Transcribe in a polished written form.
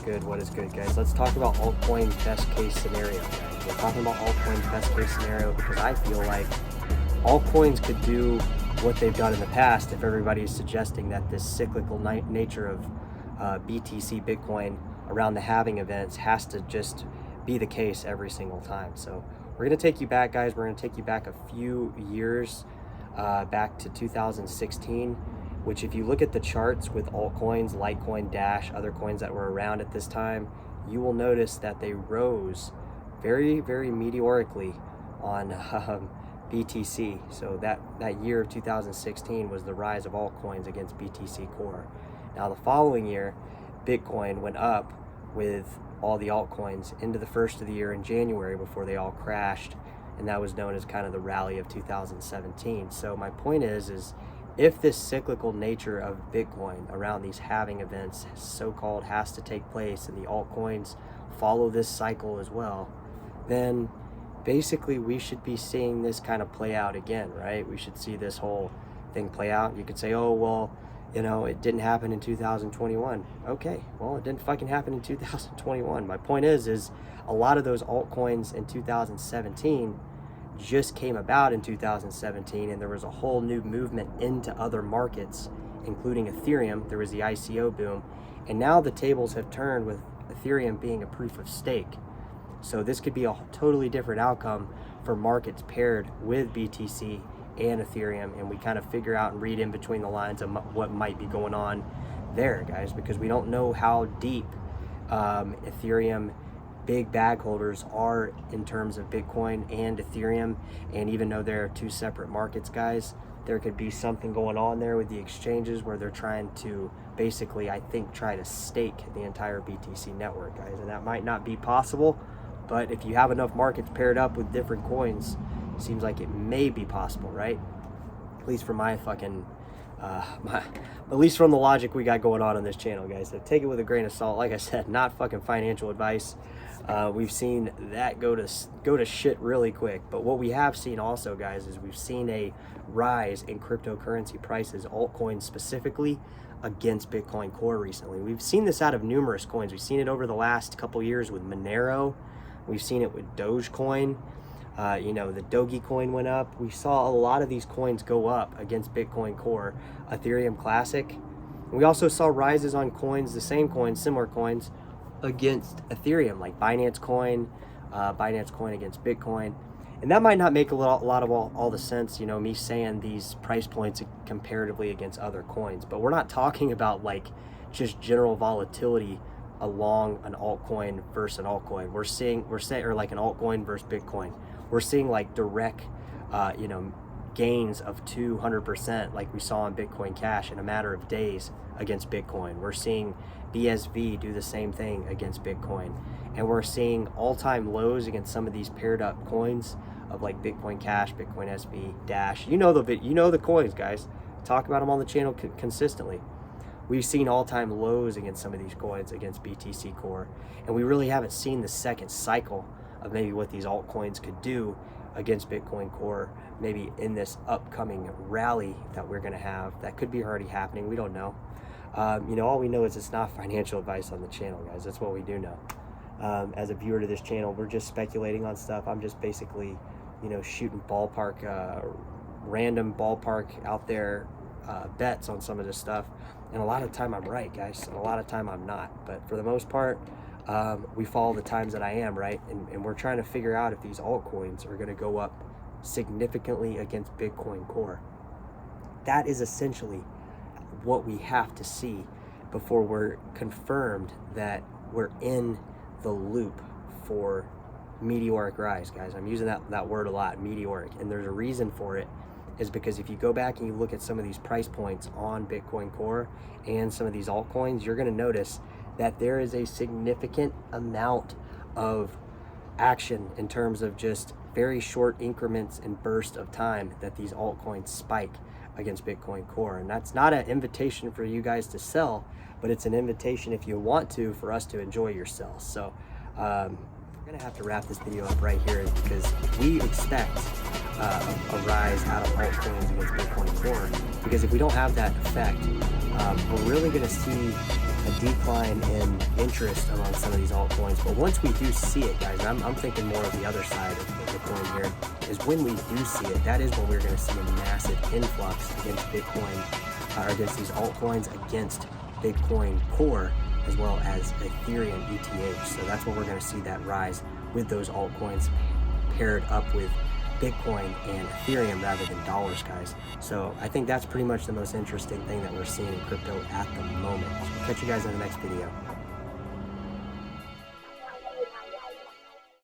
Good, what is good, guys? Let's talk about altcoin best case scenario, guys. We're talking about altcoin best case scenario because I feel like altcoins could do what they've done in the past if everybody is suggesting that this cyclical nature of BTC Bitcoin around the halving events has to just be the case every single time. So we're going to take you back, guys. We're going to take you back a few years, back to 2016, which if you look at the charts with altcoins, Litecoin, Dash, other coins that were around at this time, you will notice that they rose very, very meteorically on BTC. So that year of 2016 was the rise of altcoins against BTC Core. Now the following year, Bitcoin went up with all the altcoins into the first of the year in January before they all crashed, and that was known as kind of the rally of 2017. So my point is if this cyclical nature of Bitcoin around these halving events so-called has to take place and the altcoins follow this cycle as well, then basically we should be seeing this kind of play out again, right? We should see this whole thing play out. You could say, oh, well, you know, it didn't happen in 2021. Okay, well, it didn't fucking happen in 2021. My point is a lot of those altcoins in 2017 just came about in 2017, and there was a whole new movement into other markets, including Ethereum. There was the ICO boom, and now the tables have turned with Ethereum being a proof of stake. So this could be a totally different outcome for markets paired with BTC and Ethereum, and we kind of figure out and read in between the lines of what might be going on there, guys, because we don't know how deep Ethereum big bag holders are in terms of Bitcoin and Ethereum. And even though they're two separate markets, guys, there could be something going on there with the exchanges where they're trying to basically, I think, try to stake the entire BTC network, guys, and that might not be possible. But if you have enough markets paired up with different coins, it seems like it may be possible, right? At least from my fucking, at least from the logic we got going on this channel, guys. So take it with a grain of salt. Like I said, not fucking financial advice. We've seen that go to shit really quick. But what we have seen also, guys, is we've seen a rise in cryptocurrency prices, altcoins specifically, against Bitcoin Core recently. We've seen this out of numerous coins. We've seen it over the last couple years with Monero. We've seen it with Dogecoin. You know, the Doge coin went up. We saw a lot of these coins go up against Bitcoin Core, Ethereum Classic. We also saw rises on coins, the same coins, similar coins, against Ethereum, like Binance Coin against Bitcoin. And that might not make a lot of all the sense, you know, me saying these price points comparatively against other coins. But we're not talking about like just general volatility along an altcoin versus an altcoin. We're saying, or like an altcoin versus Bitcoin. We're seeing like direct, you know, gains of 200%, like we saw on Bitcoin Cash in a matter of days against Bitcoin. We're seeing BSV do the same thing against Bitcoin, and we're seeing all-time lows against some of these paired up coins of like Bitcoin Cash, Bitcoin SV, Dash. You know the coins, guys. Talk about them on the channel consistently. We've seen all-time lows against some of these coins against BTC Core, and we really haven't seen the second cycle of maybe what these altcoins could do against Bitcoin Core, maybe in this upcoming rally that we're going to have. That could be already happening. We don't know. You know, all we know is it's not financial advice on the channel, guys. That's what we do know. As a viewer to this channel, we're just speculating on stuff. I'm just basically, you know, shooting random ballpark out there bets on some of this stuff. And a lot of the time I'm right, guys, and a lot of the time I'm not. But for the most part, we follow the times that I am, right? And we're trying to figure out if these altcoins are going to go up significantly against Bitcoin Core. That is essentially what we have to see before we're confirmed that we're in the loop for meteoric rise, guys. I'm using that word a lot, meteoric, and there's a reason for it. Is because if you go back and you look at some of these price points on Bitcoin Core and some of these altcoins, you're going to notice that there is a significant amount of action in terms of just very short increments and bursts of time that these altcoins spike against Bitcoin Core. And that's not an invitation for you guys to sell, but it's an invitation, if you want to, for us to enjoy yourselves. So we're gonna have to wrap this video up right here because we expect a rise out of altcoins against Bitcoin Core, because if we don't have that effect, we're really gonna see a decline in interest among some of these altcoins. But once we do see it, guys, I'm thinking more of the other side of the coin here, is when we do see it, that is when we're going to see a massive influx against Bitcoin, or against these altcoins, against Bitcoin Core, as well as Ethereum ETH. So that's where we're going to see that rise with those altcoins paired up with Bitcoin and Ethereum rather than dollars, guys. So I think that's pretty much the most interesting thing that we're seeing in crypto at the moment. So catch you guys in the next video.